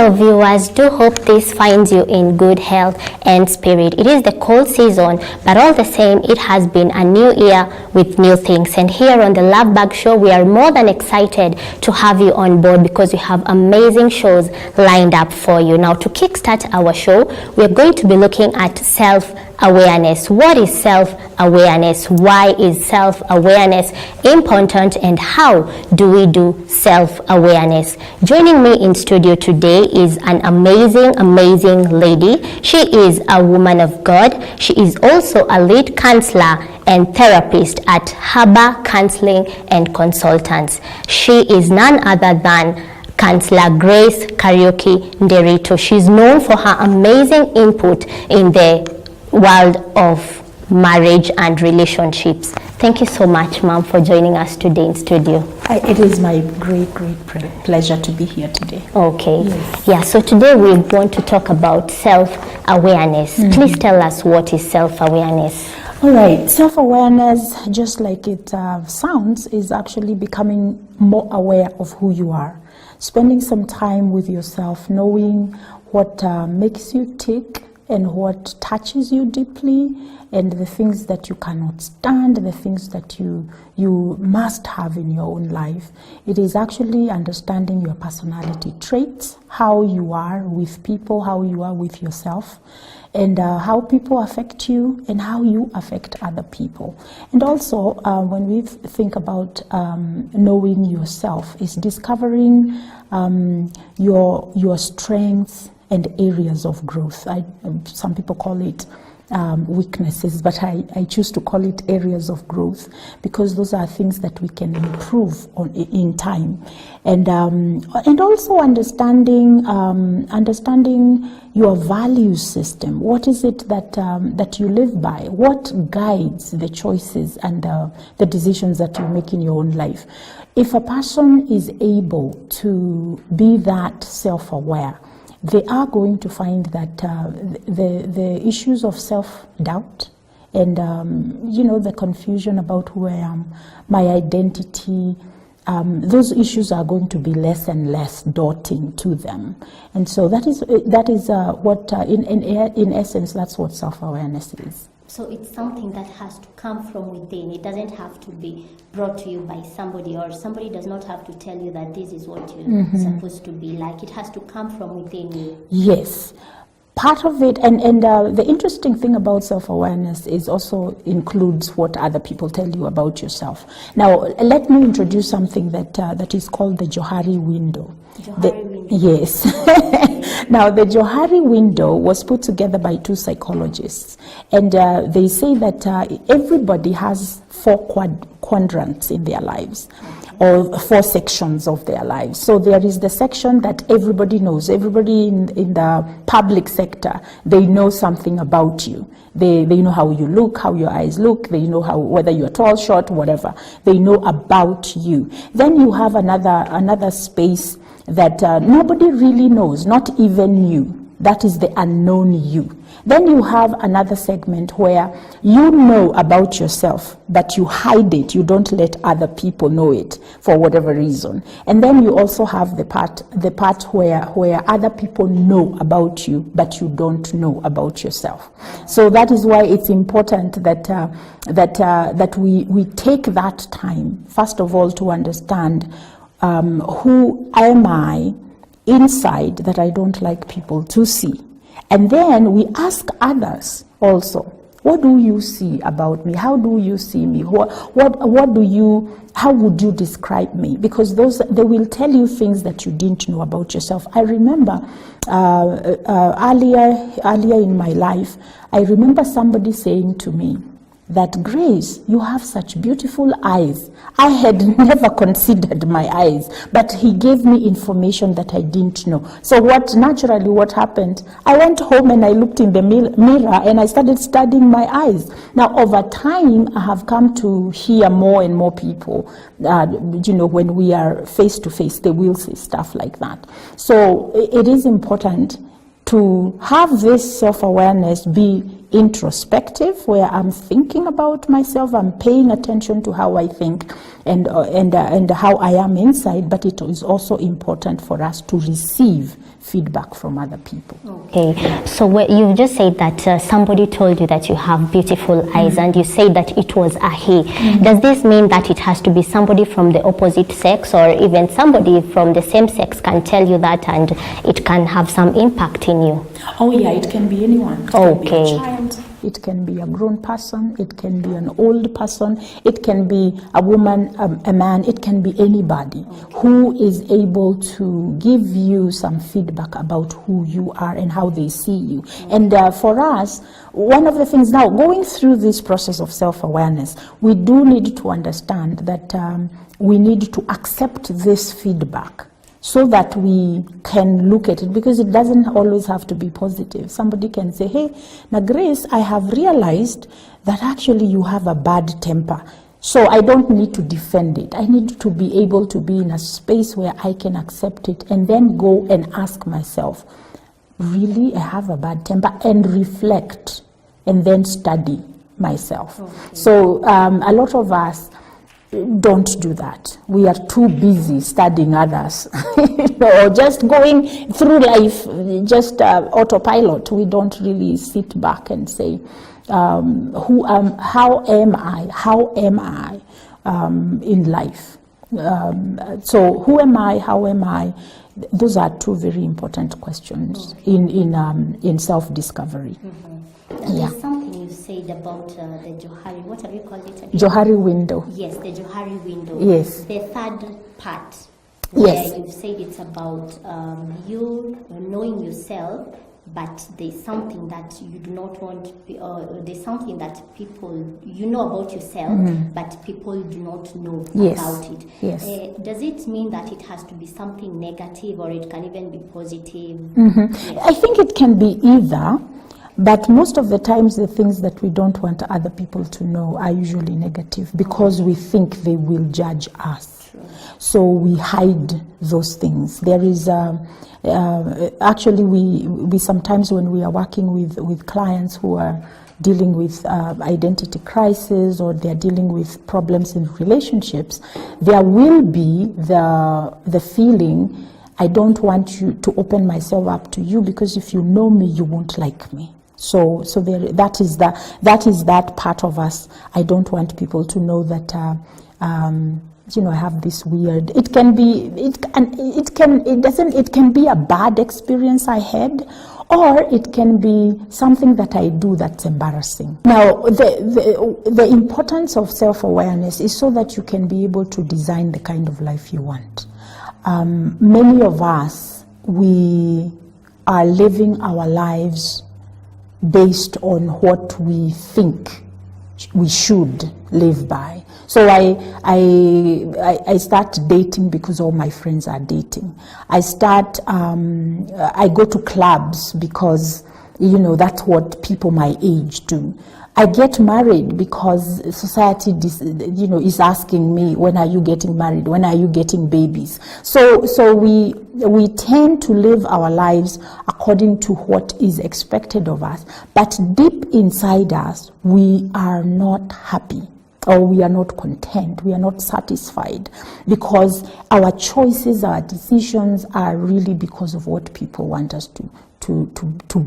Hello viewers, do hope this finds you in good health and spirit. It is the cold season, but all the same it has been a new year with new things, and here on the Love Bug Show we are more than excited to have you on board because we have amazing shows lined up for you. Now, to kickstart our show, we are going to be looking at self-awareness. What is self-awareness? Why is self-awareness important, and how do we do self-awareness? Joining me in studio today is an amazing lady. She is a woman of God. She is also a lead counselor and therapist at Haba Counseling and Consultants. She is none other than Counsellor Grace Kariuki NDERITU. She's known for her amazing input in the world of marriage and relationships. Thank you so much, ma'am, for joining us today in studio. It is my great pleasure to be here today. Okay. Yes. Yeah, so today we want to talk about self-awareness. Please tell us, what is self-awareness? All right. Self-awareness, just like it sounds, is actually becoming more aware of who you are. Spending some time with yourself, knowing what makes you tick and what touches you deeply, and the things that you cannot stand, the things that you must have in your own life. It is actually understanding your personality traits, how you are with people, how you are with yourself, and how people affect you and how you affect other people. And also, when we think about knowing yourself, is discovering your strengths and areas of growth. Some people call it weaknesses, but I choose to call it areas of growth, because those are things that we can improve on in time, and also understanding your value system. What is it that you live by? What guides the choices and the decisions that you make in your own life? If a person is able to be that self-aware, they are going to find that the issues of self-doubt and the confusion about who I am, my identity, those issues are going to be less and less daunting to them. And so that is what in essence, that's what self-awareness is. So it's something that has to come from within. It doesn't have to be brought to you by somebody, or somebody does not have to tell you that this is what you're supposed to be like. It has to come from within you. Yes. Part of it, and the interesting thing about self-awareness is also includes what other people tell you about yourself. Now, let me introduce something that is called the Johari Window. Johari Window. Yes. Now, the Johari Window was put together by two psychologists, and they say that everybody has four quadrants in their lives, or four sections of their lives. So there is the section that everybody knows. Everybody in the public sector, they know something about you. They know how you look, how your eyes look. They know whether you're tall, short, whatever. They know about you. Then you have another space that nobody really knows, not even you. That is the unknown you. Then you have another segment where you know about yourself, but you hide it. You don't let other people know it for whatever reason. And then you also have the part where other people know about you, but you don't know about yourself. So that is why it's important that we take that time, first of all, to understand who am I inside that I don't like people to see. And then we ask others also, what do you see about me? How do you see me? How would you describe me? Because they will tell you things that you didn't know about yourself. I remember earlier in my life, I remember somebody saying to me that, Grace, you have such beautiful eyes. I had never considered my eyes, but he gave me information that I didn't know. So what happened, I went home and I looked in the mirror and I started studying my eyes. Now, over time, I have come to hear more and more people, when we are face to face, they will say stuff like that. So it is important to have this self-awareness be introspective, where I'm thinking about myself, I'm paying attention to how I think and how I am inside, but it is also important for us to receive feedback from other people. Okay, so you just said that somebody told you that you have beautiful eyes, and you said that it was a he. Does this mean that it has to be somebody from the opposite sex, or even somebody from the same sex can tell you that and it can have some impact in you? Oh yeah, it can be anyone. It Okay. can be a child, it can be a grown person, it can be an old person, it can be a woman, a man, it can be anybody who is able to give you some feedback about who you are and how they see you. And for us, one of the things now, going through this process of self-awareness, we do need to understand that we need to accept this feedback so that we can look at it, because it doesn't always have to be positive. Somebody can say, hey, now Grace, I have realized that actually you have a bad temper. So I don't need to defend it. I need to be able to be in a space where I can accept it and then go and ask myself, really, I have a bad temper, and reflect and then study myself. Okay. So a lot of us don't do that. We are too busy studying others, or just going through life, just autopilot. We don't really sit back and say, how am I in life? So who am I? How am I? Those are two very important questions in self-discovery. Yeah. There's something you said about the Johari, what have you called it again? Johari Window. Yes, the Johari Window. Yes. The third part, where Yes. you've said it's about you knowing yourself, but there's something that you do not want, there's something that people, you know about yourself, but people do not know Yes. about it. Yes. Does it mean that it has to be something negative, or it can even be positive? Yes. I think it can be either. But most of the times, the things that we don't want other people to know are usually negative, because we think they will judge us. True. So we hide those things. There is actually we sometimes, when we are working with clients who are dealing with identity crisis, or they're dealing with problems in relationships, there will be the feeling, I don't want you to open myself up to you, because if you know me, you won't like me. So that is that part of us. I don't want people to know that I have this weird. It can be a bad experience I had, or it can be something that I do that's embarrassing. Now, the importance of self-awareness is so that you can be able to design the kind of life you want. Many of us, we are living our lives based on what we think we should live by. So I start dating because all my friends are dating. I go to clubs because that's what people my age do. I get married because society is asking me, when are you getting married? When are you getting babies? So we tend to live our lives according to what is expected of us. But deep inside us, we are not happy, or we are not content, we are not satisfied, because our choices, our decisions are really because of what people want us to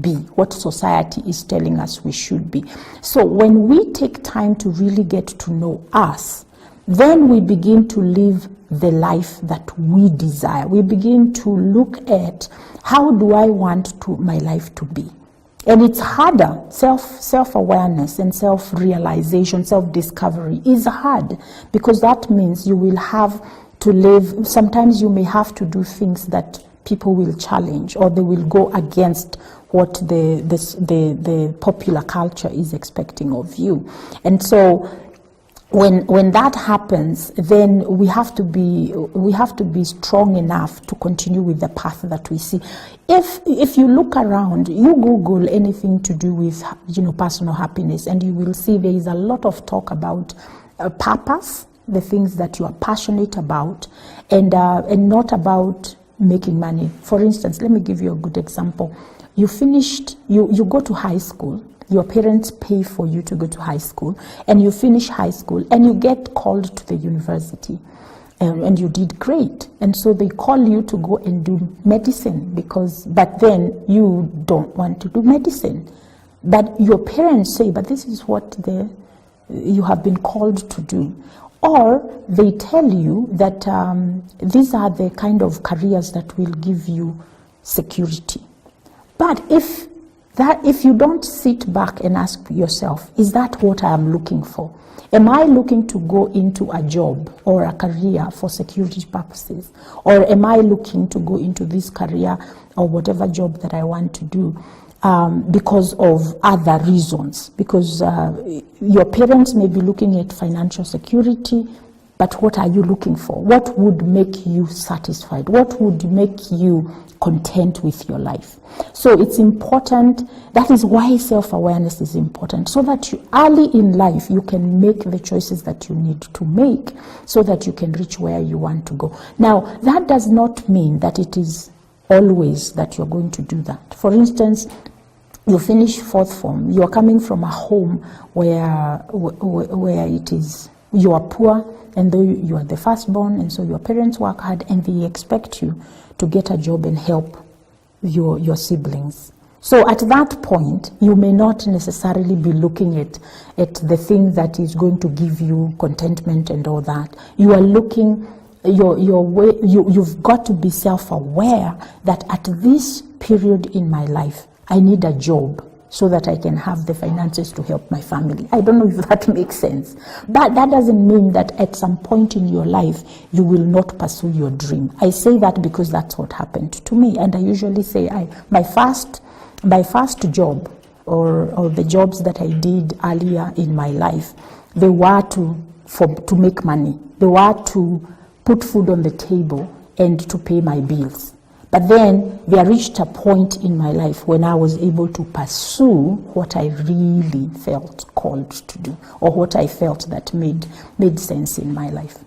be, what society is telling us we should be. So when we take time to really get to know us, then we begin to live the life that we desire. We begin to look at, how do I want my life to be? And it's harder. Self-awareness and self-realization, self-discovery is hard, because that means you will have to live, sometimes you may have to do things that people will challenge, or they will go against what the popular culture is expecting of you. And so when that happens, then we have to be strong enough to continue with the path that we see. If you look around, you Google anything to do with personal happiness, and you will see there is a lot of talk about purpose, the things that you are passionate about, and not about making money. For instance, let me give you a good example. You go to high school, your parents pay for you to go to high school, and you finish high school, and you get called to the university, and you did great. And so they call you to go and do medicine, but then you don't want to do medicine. But your parents say, but this is what you have been called to do. Or they tell you that these are the kind of careers that will give you security. But if you don't sit back and ask yourself, is that what I am looking for? Am I looking to go into a job or a career for security purposes? Or am I looking to go into this career or whatever job that I want to do because of other reasons? Because your parents may be looking at financial security, but what are you looking for? What would make you satisfied? What would make you content with your life? So it's important. That is why self-awareness is important, so that early in life you can make the choices that you need to make so that you can reach where you want to go. Now, that does not mean that it is always that you're going to do that. For instance, you finish fourth form, you are coming from a home where it is, you are poor, and though you are the firstborn, and so your parents work hard and they expect you to get a job and help your siblings. So at that point, you may not necessarily be looking at the thing that is going to give you contentment and all that. You are looking your way. You've got to be self-aware that at this period in my life, I need a job so that I can have the finances to help my family. I don't know if that makes sense. But that doesn't mean that at some point in your life, you will not pursue your dream. I say that because that's what happened to me. And I usually say my first job or the jobs that I did earlier in my life, they were to make money. They were to put food on the table and to pay my bills. But then there reached a point in my life when I was able to pursue what I really felt called to do, or what I felt that made sense in my life.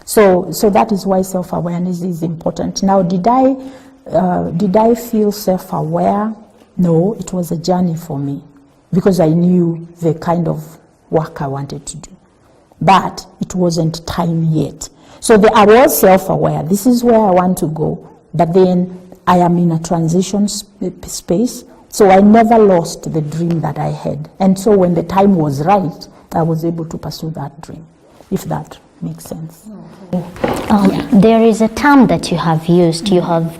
So that is why self-awareness is important. Now, did I feel self-aware? No, it was a journey for me because I knew the kind of work I wanted to do. But it wasn't time yet. So I was self-aware. This is where I want to go. But then I am in a transition space, so I never lost the dream that I had. And so when the time was right, I was able to pursue that dream, if that makes sense. There is a term that you have used. You have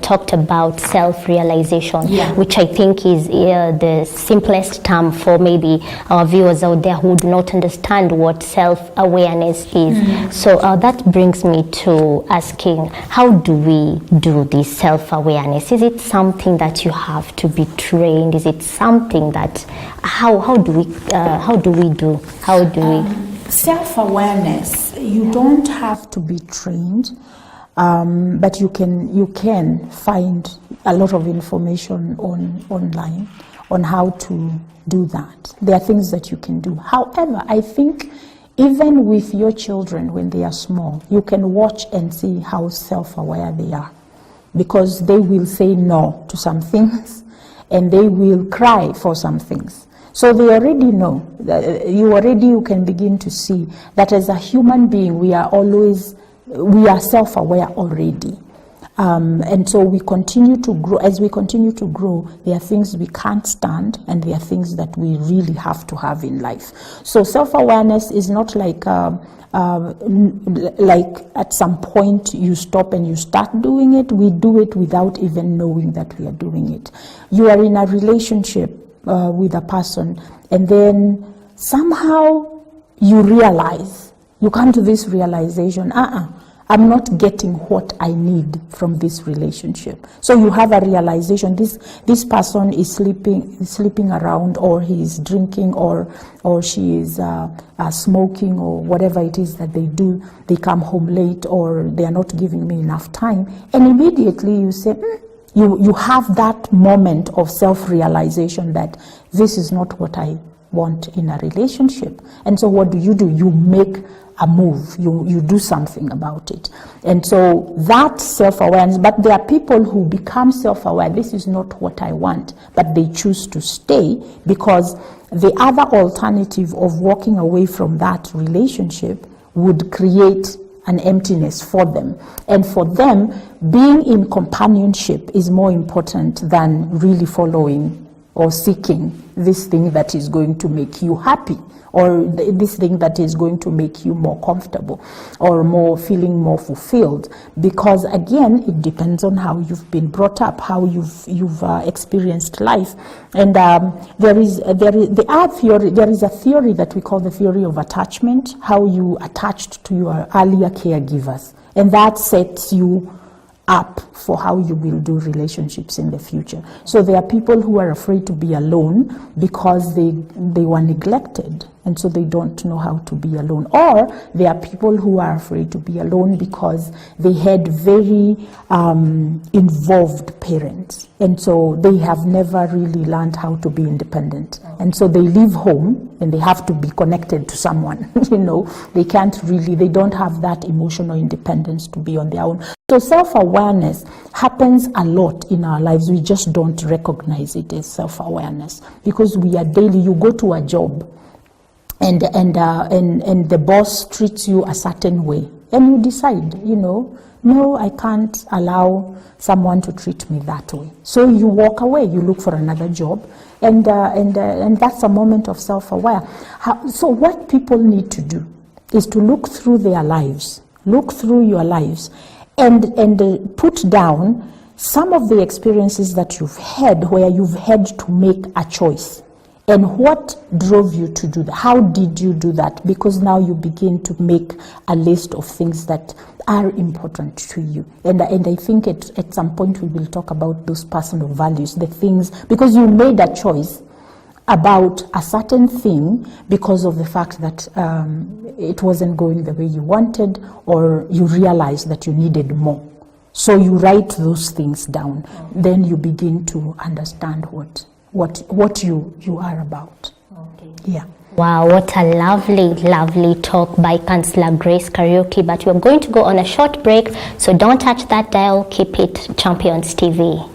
talked about self-realization, which I think is the simplest term for maybe our viewers out there who do not understand what self-awareness is. So that brings me to asking, how do we do this self-awareness? Is it something that you have to be trained? Is it something that, how do we self-awareness, you don't have to be trained. But you can find a lot of information online on how to do that. There are things that you can do. However, I think even with your children when they are small, you can watch and see how self-aware they are, because they will say no to some things and they will cry for some things. So they already know. You can begin to see that as a human being, we are self-aware already. And so we continue to grow. As we continue to grow, there are things we can't stand and there are things that we really have to have in life. So self-awareness is not like at some point you stop and you start doing it. We do it without even knowing that we are doing it. You are in a relationship with a person, and then somehow you realize, you come to this realization, I'm not getting what I need from this relationship. So you have a realization, this person is sleeping around, or he's drinking, or she is smoking, or whatever it is that they do. They come home late, or they are not giving me enough time. And immediately you say, you have that moment of self-realization that this is not what I want in a relationship. And so what do? You make a move, you do something about it. And so that's self-awareness. But there are people who become self-aware. This is not what I want, but they choose to stay because the other alternative of walking away from that relationship would create an emptiness for them. And for them, being in companionship is more important than really following or seeking this thing that is going to make you happy, or this thing that is going to make you more comfortable or more feeling more fulfilled. Because again, it depends on how you've been brought up, how you've experienced life. And there is a theory that we call the theory of attachment, how you attached to your earlier caregivers, and that sets you up for how you will do relationships in the future. So there are people who are afraid to be alone because they were neglected, and so they don't know how to be alone. Or there are people who are afraid to be alone because they had very involved parents, and so they have never really learned how to be independent. And so they leave home and they have to be connected to someone. They don't have that emotional independence to be on their own. So self-awareness happens a lot in our lives. We just don't recognize it as self-awareness because we are daily. You go to a job and the boss treats you a certain way, and you decide, no, I can't allow someone to treat me that way. So you walk away. You look for another job, and that's a moment of self-aware. So what people need to do is to look through their lives, look through your lives, and put down some of the experiences that you've had where you've had to make a choice. And what drove you to do that? How did you do that? Because now you begin to make a list of things that are important to you. And I think at some point we will talk about those personal values, the things, because you made a choice about a certain thing because of the fact that it wasn't going the way you wanted, or you realized that you needed more. So you write those things down. Then you begin to understand what you are about. Okay. Yeah. Wow, what a lovely, lovely talk by Counsellor Grace Kariuki. But we're going to go on a short break, so don't touch that dial. Keep it Champions TV.